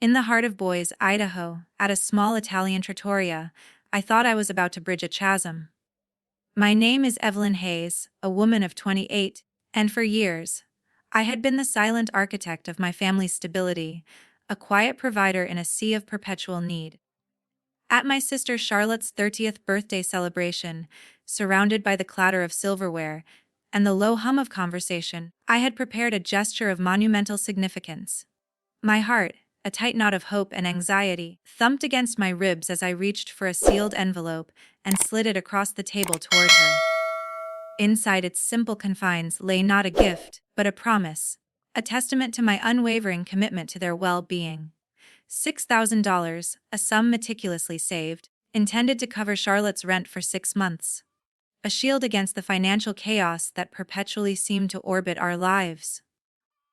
In the heart of Boise, Idaho, at a small Italian trattoria, I thought I was about to bridge a chasm. My name is Evelyn Hayes, a woman of 28, and for years, I had been the silent architect of my family's stability, a quiet provider in a sea of perpetual need. At my sister Charlotte's 30th birthday celebration, surrounded by the clatter of silverware and the low hum of conversation, I had prepared a gesture of monumental significance. My heart, a tight knot of hope and anxiety, thumped against my ribs as I reached for a sealed envelope and slid it across the table toward her. Inside its simple confines lay not a gift, but a promise, a testament to my unwavering commitment to their well-being. $6,000, a sum meticulously saved, intended to cover Charlotte's rent for 6 months. A shield against the financial chaos that perpetually seemed to orbit our lives.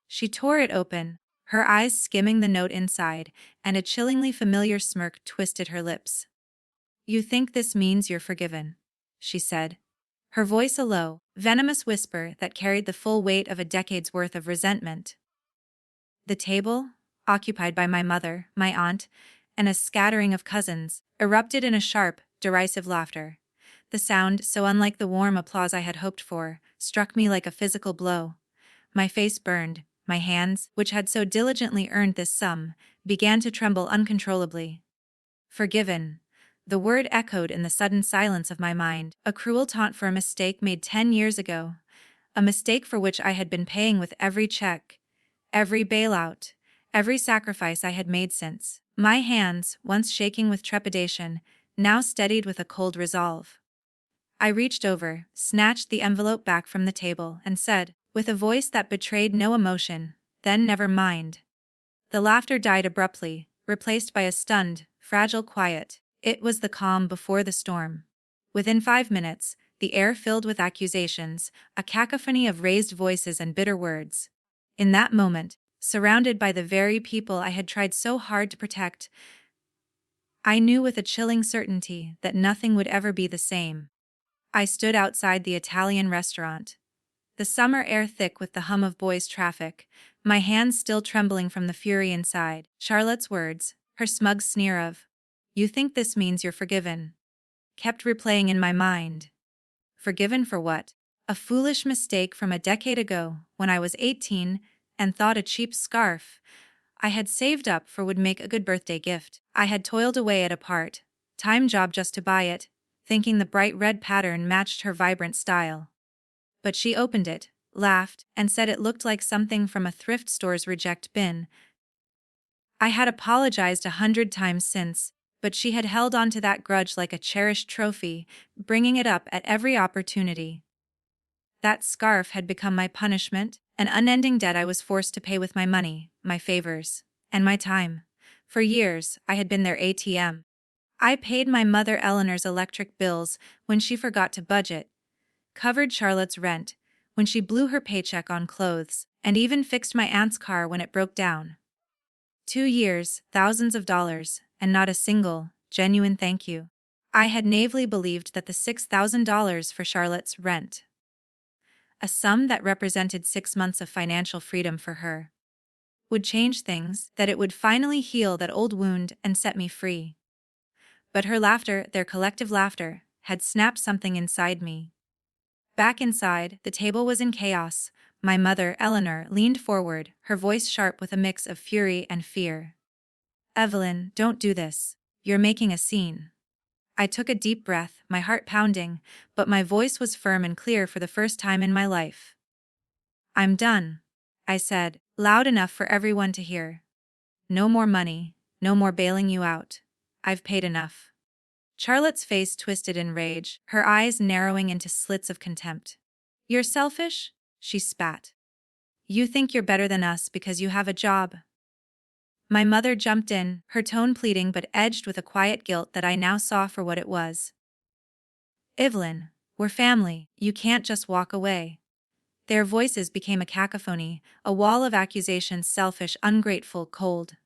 She tore it open, her eyes skimming the note inside, and a chillingly familiar smirk twisted her lips. "You think this means you're forgiven," she said. Her voice a low, venomous whisper that carried the full weight of a decade's worth of resentment. The table, occupied by my mother, my aunt, and a scattering of cousins, erupted in a sharp, derisive laughter. The sound, so unlike the warm applause I had hoped for, struck me like a physical blow. My face burned, my hands, which had so diligently earned this sum, began to tremble uncontrollably. Forgiven. The word echoed in the sudden silence of my mind, a cruel taunt for a mistake made 10 years ago, a mistake for which I had been paying with every check, every bailout, every sacrifice I had made since. My hands, once shaking with trepidation, now steadied with a cold resolve. I reached over, snatched the envelope back from the table, and said, with a voice that betrayed no emotion, "Then never mind." The laughter died abruptly, replaced by a stunned, fragile quiet. It was the calm before the storm. Within 5 minutes, the air filled with accusations, a cacophony of raised voices and bitter words. In that moment, surrounded by the very people I had tried so hard to protect, I knew with a chilling certainty that nothing would ever be the same. I stood outside the Italian restaurant, the summer air thick with the hum of Boise traffic, my hands still trembling from the fury inside. Charlotte's words, her smug sneer of, "You think this means you're forgiven," kept replaying in my mind. Forgiven for what? A foolish mistake from a decade ago, when I was 18, and thought a cheap scarf I had saved up for would make a good birthday gift. I had toiled away at a part-time job just to buy it, thinking the bright red pattern matched her vibrant style. But she opened it, laughed, and said it looked like something from a thrift store's reject bin. I had apologized 100 times since, but she had held on to that grudge like a cherished trophy, bringing it up at every opportunity. That scarf had become my punishment, an unending debt I was forced to pay with my money, my favors, and my time. For years, I had been their ATM. I paid my mother Eleanor's electric bills when she forgot to budget, covered Charlotte's rent when she blew her paycheck on clothes, and even fixed my aunt's car when it broke down. 2 years, thousands of dollars, and not a single, genuine thank you. I had naively believed that the $6,000 for Charlotte's rent, a sum that represented 6 months of financial freedom for her, would change things, that it would finally heal that old wound and set me free. But her laughter, their collective laughter, had snapped something inside me. Back inside, the table was in chaos. My mother, Eleanor, leaned forward, her voice sharp with a mix of fury and fear. "Evelyn, don't do this. You're making a scene." I took a deep breath, my heart pounding, but my voice was firm and clear for the first time in my life. "I'm done," I said, loud enough for everyone to hear. "No more money, no more bailing you out. I've paid enough." Charlotte's face twisted in rage, her eyes narrowing into slits of contempt. "You're selfish?" she spat. "You think you're better than us because you have a job." My mother jumped in, her tone pleading but edged with a quiet guilt that I now saw for what it was. "Evelyn, we're family, you can't just walk away." Their voices became a cacophony, a wall of accusations, selfish, ungrateful, cold.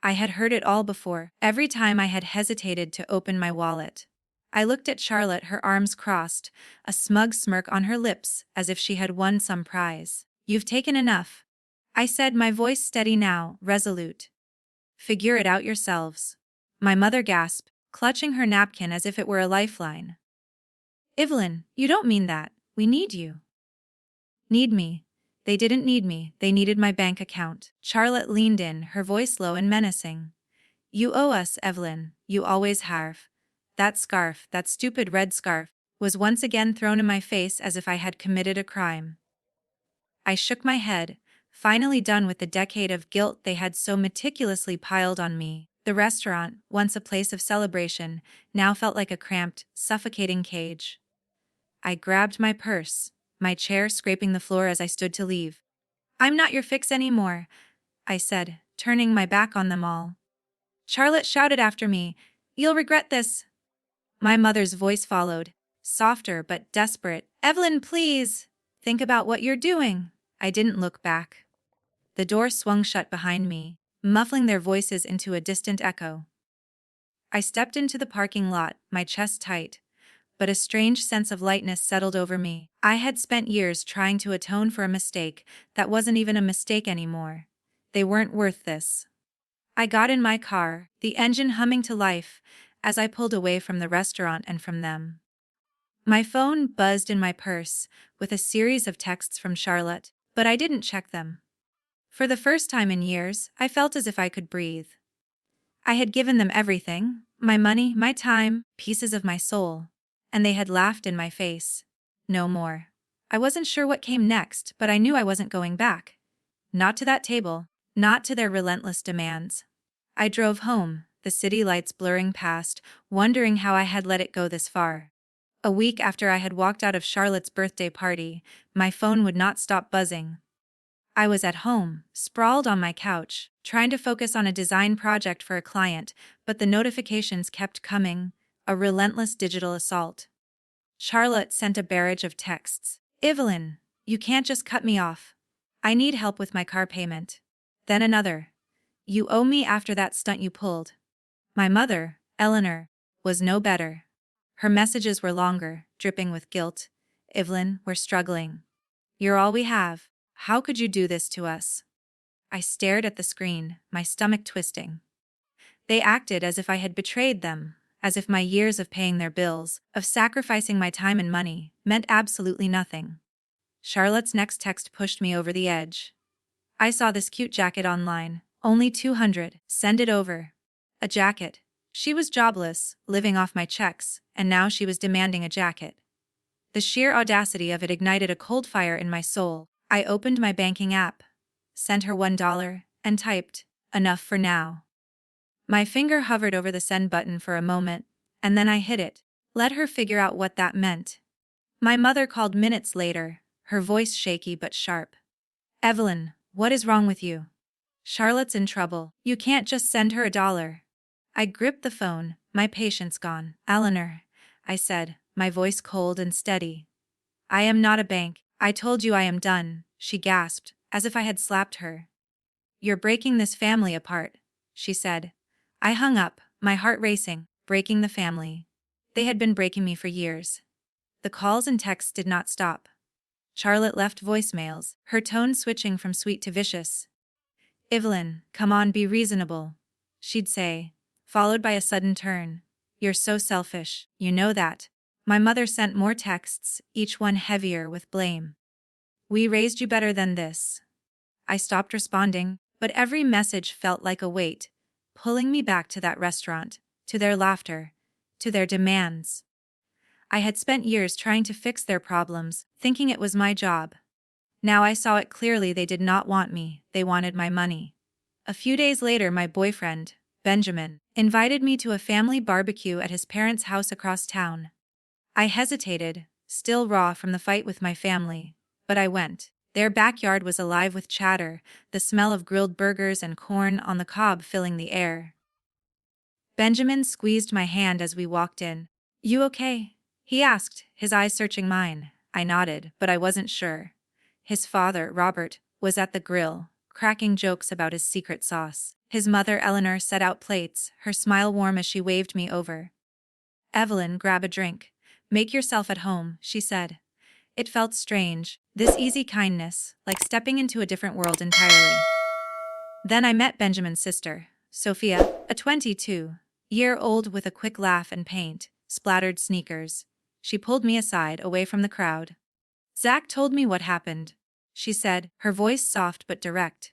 I had heard it all before, every time I had hesitated to open my wallet. I looked at Charlotte, her arms crossed, a smug smirk on her lips, as if she had won some prize. "You've taken enough," I said, my voice steady now, resolute. Figure it out yourselves. My mother gasped, clutching her napkin as if it were a lifeline. Evelyn, you don't mean that. We need you. Need me? They didn't need me, they needed my bank account. Charlotte leaned in, her voice low and menacing. You owe us, Evelyn, you always have. That scarf, that stupid red scarf, was once again thrown in my face as if I had committed a crime. I shook my head, finally done with the decade of guilt they had so meticulously piled on me. The restaurant, once a place of celebration, now felt like a cramped, suffocating cage. I grabbed my purse, my chair scraping the floor as I stood to leave. I'm not your fix anymore, I said, turning my back on them all. Charlotte shouted after me, You'll regret this. My mother's voice followed, softer but desperate. Evelyn, please! Think about what you're doing. I didn't look back. The door swung shut behind me, muffling their voices into a distant echo. I stepped into the parking lot, my chest tight, but a strange sense of lightness settled over me. I had spent years trying to atone for a mistake that wasn't even a mistake anymore. They weren't worth this. I got in my car, the engine humming to life, as I pulled away from the restaurant and from them. My phone buzzed in my purse, with a series of texts from Charlotte, but I didn't check them. For the first time in years, I felt as if I could breathe. I had given them everything, my money, my time, pieces of my soul, and they had laughed in my face. No more. I wasn't sure what came next, but I knew I wasn't going back. Not to that table, not to their relentless demands. I drove home, the city lights blurring past, wondering how I had let it go this far. A week after I had walked out of Charlotte's birthday party, my phone would not stop buzzing. I was at home, sprawled on my couch, trying to focus on a design project for a client, but the notifications kept coming, a relentless digital assault. Charlotte sent a barrage of texts. Evelyn, you can't just cut me off. I need help with my car payment. Then another. You owe me after that stunt you pulled. My mother, Eleanor, was no better. Her messages were longer, dripping with guilt. Evelyn, we're struggling. You're all we have. How could you do this to us? I stared at the screen, my stomach twisting. They acted as if I had betrayed them, as if my years of paying their bills, of sacrificing my time and money, meant absolutely nothing. Charlotte's next text pushed me over the edge. I saw this cute jacket online, only $200, send it over. A jacket. She was jobless, living off my checks, and now she was demanding a jacket. The sheer audacity of it ignited a cold fire in my soul. I opened my banking app, sent her $1, and typed, enough for now. My finger hovered over the send button for a moment, and then I hit it. Let her figure out what that meant. My mother called minutes later, her voice shaky but sharp. Evelyn, what is wrong with you? Charlotte's in trouble. You can't just send her $1. I gripped the phone, my patience gone. Eleanor, I said, my voice cold and steady. I am not a bank. I told you I am done, she gasped, as if I had slapped her. You're breaking this family apart, she said. I hung up, my heart racing, breaking the family. They had been breaking me for years. The calls and texts did not stop. Charlotte left voicemails, her tone switching from sweet to vicious. Evelyn, come on, be reasonable, she'd say, followed by a sudden turn. You're so selfish, you know that. My mother sent more texts, each one heavier with blame. We raised you better than this. I stopped responding, but every message felt like a weight, pulling me back to that restaurant, to their laughter, to their demands. I had spent years trying to fix their problems, thinking it was my job. Now I saw it clearly. They did not want me, they wanted my money. A few days later, my boyfriend, Benjamin, invited me to a family barbecue at his parents' house across town. I hesitated, still raw from the fight with my family, but I went. Their backyard was alive with chatter, the smell of grilled burgers and corn on the cob filling the air. Benjamin squeezed my hand as we walked in. You okay? He asked, his eyes searching mine. I nodded, but I wasn't sure. His father, Robert, was at the grill, cracking jokes about his secret sauce. His mother, Eleanor, set out plates, her smile warm as she waved me over. Evelyn, grab a drink. Make yourself at home, she said. It felt strange, this easy kindness, like stepping into a different world entirely. Then I met Benjamin's sister, Sophia, a 22-year-old with a quick laugh and paint splattered sneakers. She pulled me aside, away from the crowd. Zach told me what happened, she said, her voice soft but direct.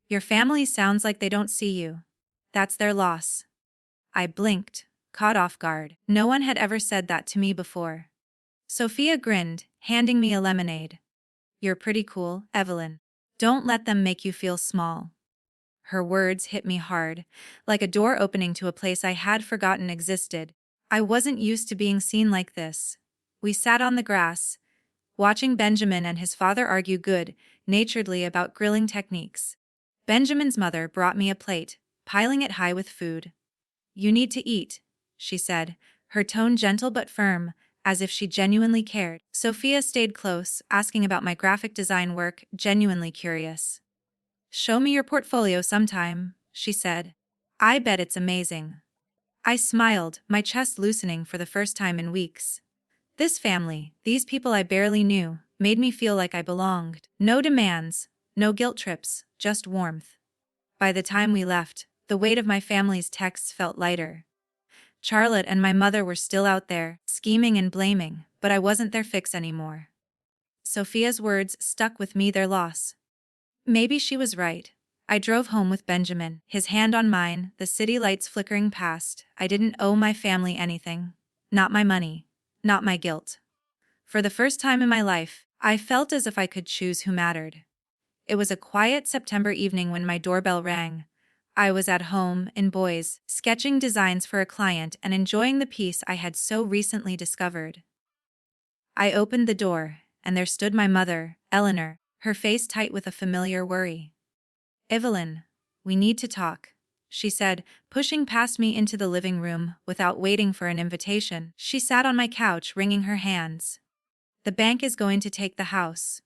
Your family sounds like they don't see you. That's their loss. I blinked, caught off guard. No one had ever said that to me before. Sophia grinned, handing me a lemonade. You're pretty cool, Evelyn. Don't let them make you feel small. Her words hit me hard, like a door opening to a place I had forgotten existed. I wasn't used to being seen like this. We sat on the grass, watching Benjamin and his father argue good-naturedly about grilling techniques. Benjamin's mother brought me a plate, piling it high with food. You need to eat, she said, her tone gentle but firm, as if she genuinely cared. Sophia stayed close, asking about my graphic design work, genuinely curious. Show me your portfolio sometime, she said. I bet it's amazing. I smiled, my chest loosening for the first time in weeks. This family, these people I barely knew, made me feel like I belonged. No demands, no guilt trips, just warmth. By the time we left, the weight of my family's texts felt lighter. Charlotte and my mother were still out there, scheming and blaming, but I wasn't their fix anymore. Sophia's words stuck with me, their loss. Maybe she was right. I drove home with Benjamin, his hand on mine, the city lights flickering past. I didn't owe my family anything. Not my money. Not my guilt. For the first time in my life, I felt as if I could choose who mattered. It was a quiet September evening when my doorbell rang. I was at home, in Boise, sketching designs for a client and enjoying the peace I had so recently discovered. I opened the door, and there stood my mother, Eleanor, her face tight with a familiar worry. Evelyn, we need to talk, she said, pushing past me into the living room without waiting for an invitation. She sat on my couch, wringing her hands. The bank is going to take the house,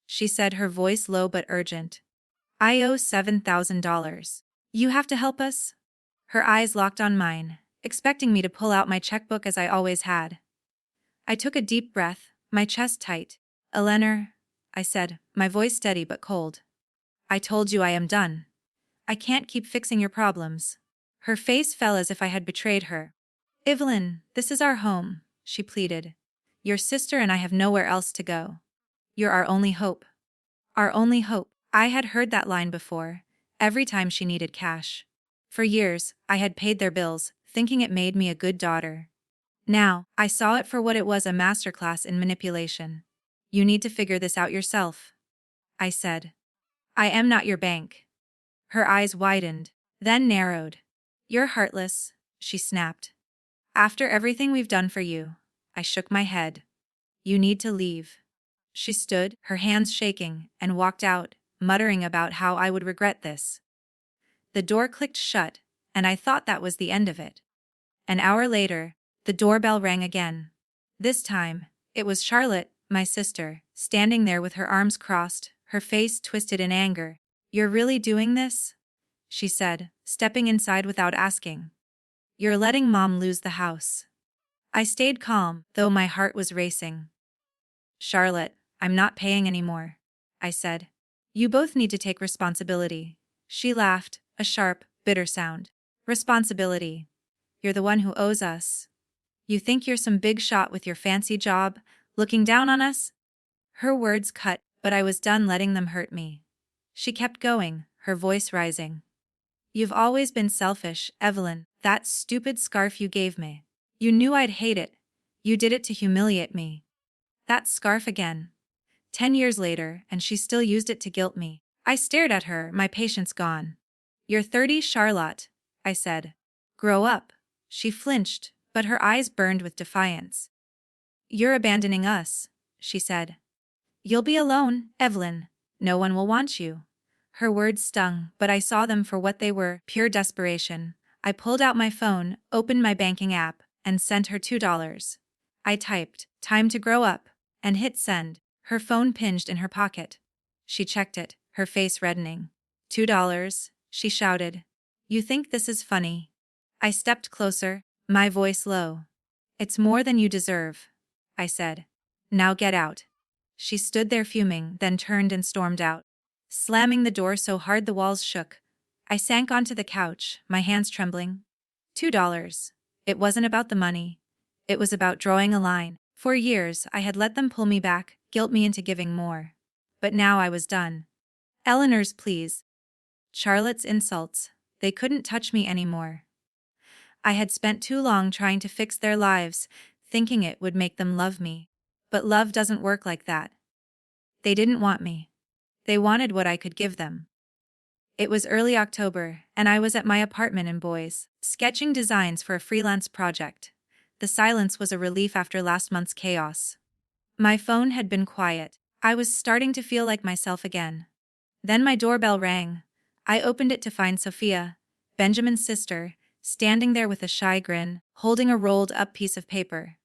she said, her voice low but urgent. I owe $7,000. You have to help us? Her eyes locked on mine, expecting me to pull out my checkbook as I always had. I took a deep breath, my chest tight. Eleanor, I said, my voice steady but cold. I told you I am done. I can't keep fixing your problems. Her face fell as if I had betrayed her. Evelyn, this is our home, she pleaded. Your sister and I have nowhere else to go. You're our only hope. Our only hope. I had heard that line before, every time she needed cash. For years, I had paid their bills, thinking it made me a good daughter. Now, I saw it for what it was, a masterclass in manipulation. You need to figure this out yourself, I said. I am not your bank. Her eyes widened, then narrowed. You're heartless, she snapped. After everything we've done for you. I shook my head. You need to leave. She stood, her hands shaking, and walked out, muttering about how I would regret this. The door clicked shut, and I thought that was the end of it. An hour later, the doorbell rang again. This time, it was Charlotte, my sister, standing there with her arms crossed, her face twisted in anger. You're really doing this? She said, stepping inside without asking. You're letting Mom lose the house. I stayed calm, though my heart was racing. Charlotte, I'm not paying anymore, I said. You both need to take responsibility. She laughed, a sharp, bitter sound. Responsibility. You're the one who owes us. You think you're some big shot with your fancy job, looking down on us? Her words cut, but I was done letting them hurt me. She kept going, her voice rising. You've always been selfish, Evelyn. That stupid scarf you gave me. You knew I'd hate it. You did it to humiliate me. That scarf again. 10 years later, and she still used it to guilt me. I stared at her, my patience gone. You're 30, Charlotte, I said. Grow up. She flinched, but her eyes burned with defiance. You're abandoning us, she said. You'll be alone, Evelyn. No one will want you. Her words stung, but I saw them for what they were, pure desperation. I pulled out my phone, opened my banking app, and sent her $2. I typed, "Time to grow up," and hit send. Her phone pinged in her pocket. She checked it, her face reddening. $2, she shouted. You think this is funny? I stepped closer, my voice low. It's more than you deserve, I said. Now get out. She stood there fuming, then turned and stormed out, slamming the door so hard the walls shook. I sank onto the couch, my hands trembling. $2. It wasn't about the money. It was about drawing a line. For years, I had let them pull me back, guilt me into giving more. But now I was done. Eleanor's pleas, Charlotte's insults, they couldn't touch me anymore. I had spent too long trying to fix their lives, thinking it would make them love me. But love doesn't work like that. They didn't want me. They wanted what I could give them. It was early October, and I was at my apartment in Boise, sketching designs for a freelance project. The silence was a relief after last month's chaos. My phone had been quiet. I was starting to feel like myself again. Then my doorbell rang. I opened it to find Sophia, Benjamin's sister, standing there with a shy grin, holding a rolled-up piece of paper.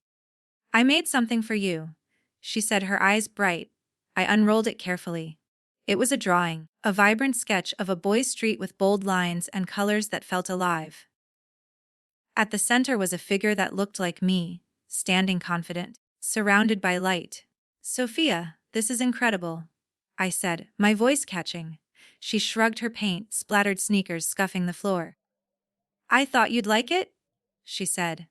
"I made something for you," she said, her eyes bright. I unrolled it carefully. It was a drawing, a vibrant sketch of a boy's street with bold lines and colors that felt alive. At the center was a figure that looked like me, standing confident, surrounded by light. "Sophia, this is incredible," I said, my voice catching. She shrugged her paint-splattered sneakers scuffing the floor. "I thought you'd like it," she said.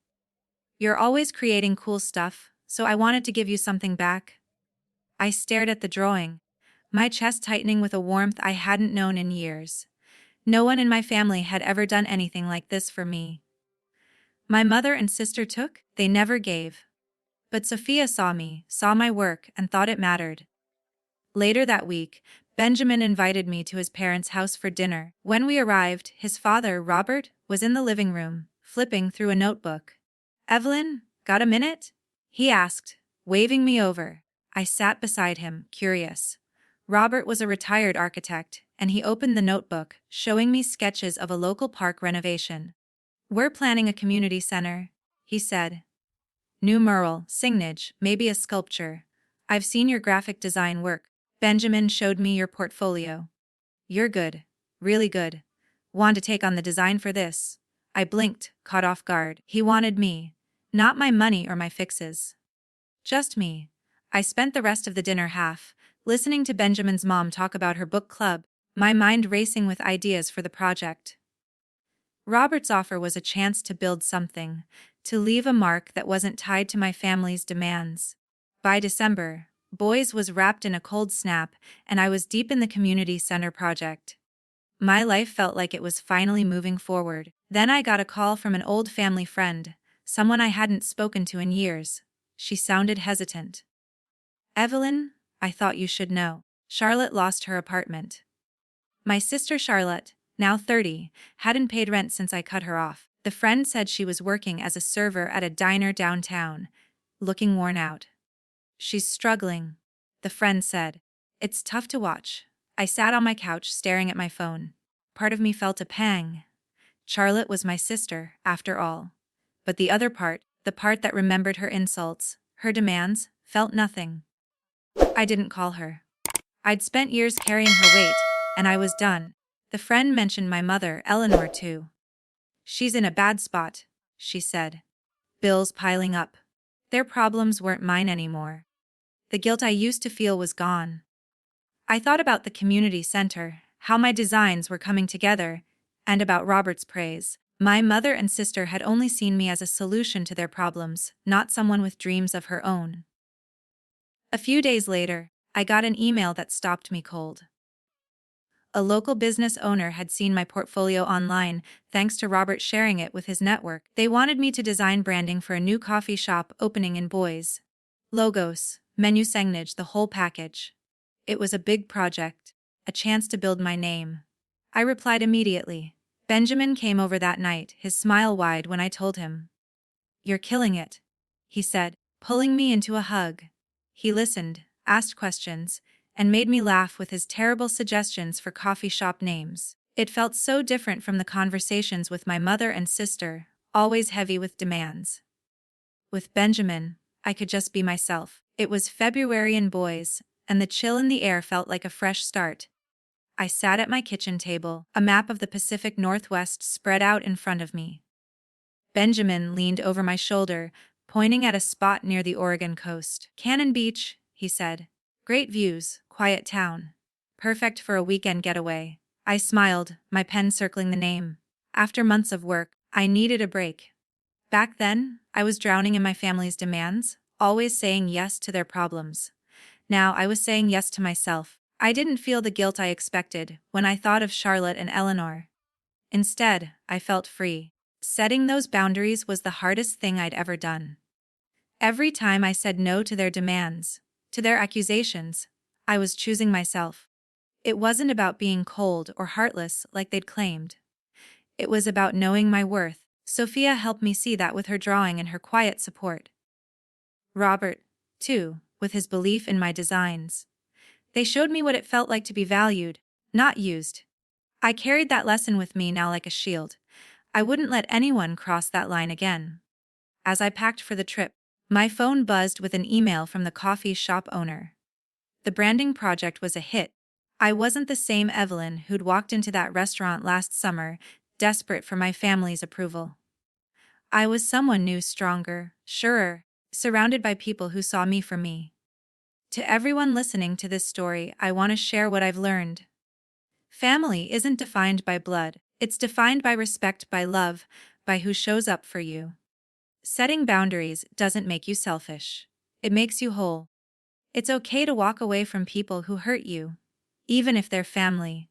"You're always creating cool stuff, so I wanted to give you something back." I stared at the drawing, my chest tightening with a warmth I hadn't known in years. No one in my family had ever done anything like this for me. My mother and sister took, they never gave. But Sophia saw me, saw my work, and thought it mattered. Later that week, Benjamin invited me to his parents' house for dinner. When we arrived, his father, Robert, was in the living room, flipping through a notebook. "Evelyn, got a minute?" he asked, waving me over. I sat beside him, curious. Robert was a retired architect, and he opened the notebook, showing me sketches of a local park renovation. "We're planning a community center," he said. "New mural, signage, maybe a sculpture. I've seen your graphic design work. Benjamin showed me your portfolio. You're good, really good. Want to take on the design for this?" I blinked, caught off guard. He wanted me, not my money or my fixes. Just me. I spent the rest of the dinner listening to Benjamin's mom talk about her book club, my mind racing with ideas for the project. Robert's offer was a chance to build something, to leave a mark that wasn't tied to my family's demands. By December, Boise was wrapped in a cold snap, and I was deep in the community center project. My life felt like it was finally moving forward. Then I got a call from an old family friend, someone I hadn't spoken to in years. She sounded hesitant. "Evelyn, I thought you should know. Charlotte lost her apartment." My sister Charlotte, now 30, hadn't paid rent since I cut her off. The friend said she was working as a server at a diner downtown, looking worn out. "She's struggling," the friend said. "It's tough to watch." I sat on my couch staring at my phone. Part of me felt a pang. Charlotte was my sister, after all. But the other part, the part that remembered her insults, her demands, felt nothing. I didn't call her. I'd spent years carrying her weight, and I was done. The friend mentioned my mother, Eleanor, too. "She's in a bad spot," she said. "Bills piling up." Their problems weren't mine anymore. The guilt I used to feel was gone. I thought about the community center, how my designs were coming together, and about Robert's praise. My mother and sister had only seen me as a solution to their problems, not someone with dreams of her own. A few days later, I got an email that stopped me cold. A local business owner had seen my portfolio online, thanks to Robert sharing it with his network. They wanted me to design branding for a new coffee shop opening in Boise. Logos, menu signage, the whole package. It was a big project, a chance to build my name. I replied immediately. Benjamin came over that night, his smile wide when I told him. "You're killing it," he said, pulling me into a hug. He listened, asked questions, and made me laugh with his terrible suggestions for coffee shop names. It felt so different from the conversations with my mother and sister, always heavy with demands. With Benjamin, I could just be myself. It was February in Boise, and the chill in the air felt like a fresh start. I sat at my kitchen table, a map of the Pacific Northwest spread out in front of me. Benjamin leaned over my shoulder, pointing at a spot near the Oregon coast. "Cannon Beach," he said. "Great views, quiet town. Perfect for a weekend getaway." I smiled, my pen circling the name. After months of work, I needed a break. Back then, I was drowning in my family's demands, always saying yes to their problems. Now I was saying yes to myself. I didn't feel the guilt I expected when I thought of Charlotte and Eleanor. Instead, I felt free. Setting those boundaries was the hardest thing I'd ever done. Every time I said no to their demands, to their accusations, I was choosing myself. It wasn't about being cold or heartless like they'd claimed. It was about knowing my worth. Sophia helped me see that with her drawing and her quiet support. Robert, too, with his belief in my designs. They showed me what it felt like to be valued, not used. I carried that lesson with me now like a shield. I wouldn't let anyone cross that line again. As I packed for the trip, my phone buzzed with an email from the coffee shop owner. The branding project was a hit. I wasn't the same Evelyn who'd walked into that restaurant last summer, desperate for my family's approval. I was someone new, stronger, surer, surrounded by people who saw me for me. To everyone listening to this story, I want to share what I've learned. Family isn't defined by blood, it's defined by respect, by love, by who shows up for you. Setting boundaries doesn't make you selfish. It makes you whole. It's okay to walk away from people who hurt you, even if they're family.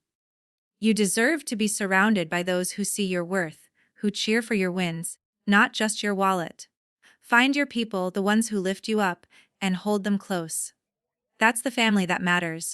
You deserve to be surrounded by those who see your worth, who cheer for your wins, not just your wallet. Find your people, the ones who lift you up, and hold them close. That's the family that matters.